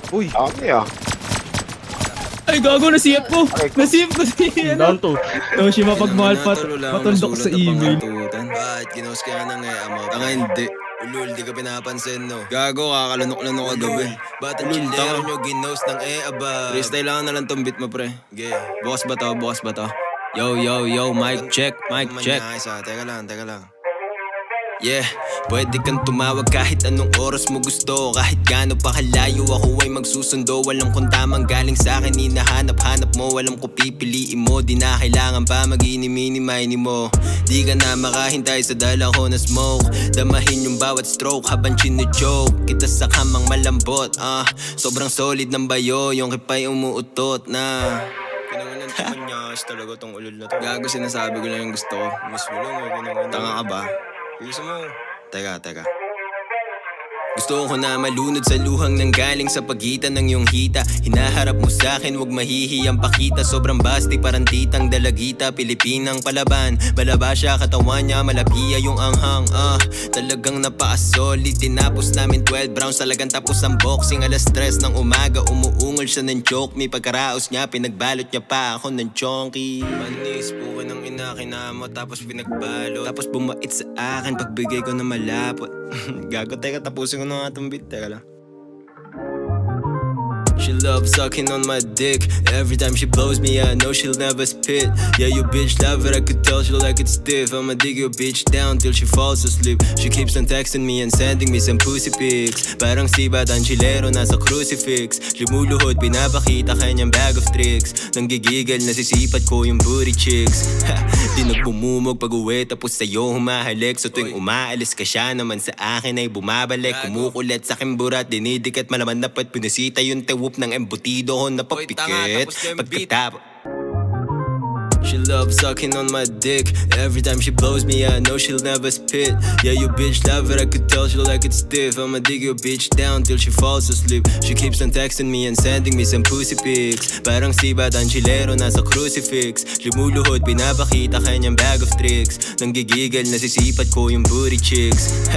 Uy, Dami ah. Ay, gago, nasiyap ko. Nasiyap ko si ano. No, siya mapagmahal patundok sa email. Bakit ginos ka na nga ama? Tanga hindi. Ulul, di ka pinapansin no. Gago, kakalunok-lunok kagabi. Ba't ang childero nyo ginos ng aba? Freestyle lang na lang tong beat mo pre. Bukas ba to? Bukas ba to? Yo, yo, yo, mic check, mic check. Teka lang, teka lang. Yeah, pwede kang tumawag kahit anong oras mo gusto. Kahit gaano pa kalayo ako ay magsusundo. Walang kung tamang galing sa akin, hinahanap-hanap mo. Walang ko pipiliin mo, di na kailangan pa mag-inimini-mini mo. Di ka na makahintay sa dala ko na smoke. Damahin yung bawat stroke habang chino-joke kita sa kamang malambot. Sobrang solid ng bayo, yung kipay umuutot na. Kinanganan naman niya, talaga tong ulol na to. Gago, sinasabi ko lang yung gusto ko. Mismo lang, kinanganan. Tanga ka ba? Gusto mo? Teka. Gusto ko na malunod sa luhang nang galing sa pagitan ng iyong hita. Hinaharap mo sa'kin, huwag mahihiyang pakita. Sobrang basti, parang titang dalagita. Pilipinang palaban, malaba siya katawan niya. Malapiya yung anghang, talagang napaka-solid. Tinapos namin 12 rounds, talagang tapos ang boxing. Alas 3 ng umaga, umuungol siya ng joke. May pagkaraos niya, pinagbalot niya pa ako ng chonky. Manis, puka ng inakinamo, tapos pinagbalot. Tapos bumait sa akin, pagbigay ko na malapot. Gago, teka, tapusin ko na nga itong beat, teka lang. She loves sucking on my dick. Every time she blows me, I know she'll never spit. Yeah, you bitch love it, I could tell she like it stiff. I'ma dig your bitch down till she falls asleep. She keeps on texting me and sending me some pussy pics. Parang si Batang Chilero nasa crucifix. Lumuluhod, pinapakita kanyang bag of tricks. Nang gigigil, nasisipat ko yung booty chicks. Di nagbumumog pag-uwi, tapos sa'yo humahalik. So tuwing umaalis ka, siya naman sa akin ay bumabalik. Kumukulit sa aking burat, dinidikit malaman na pat pinasita yung tewup ng embutido ko na papikit. Pagkatapos she loves sucking on my dick. Every time she blows me, I know she'll never spit. Yeah, you bitch love it, I could tell she like it stiff. I'ma dig your bitch down till she falls asleep. She keeps on texting me and sending me some pussy pics. Parang si Batang Chilero nasa crucifix. Lumuluhod, pinapakita kanyang bag of tricks. Nang gigigil, nasisipat ko yung booty chicks.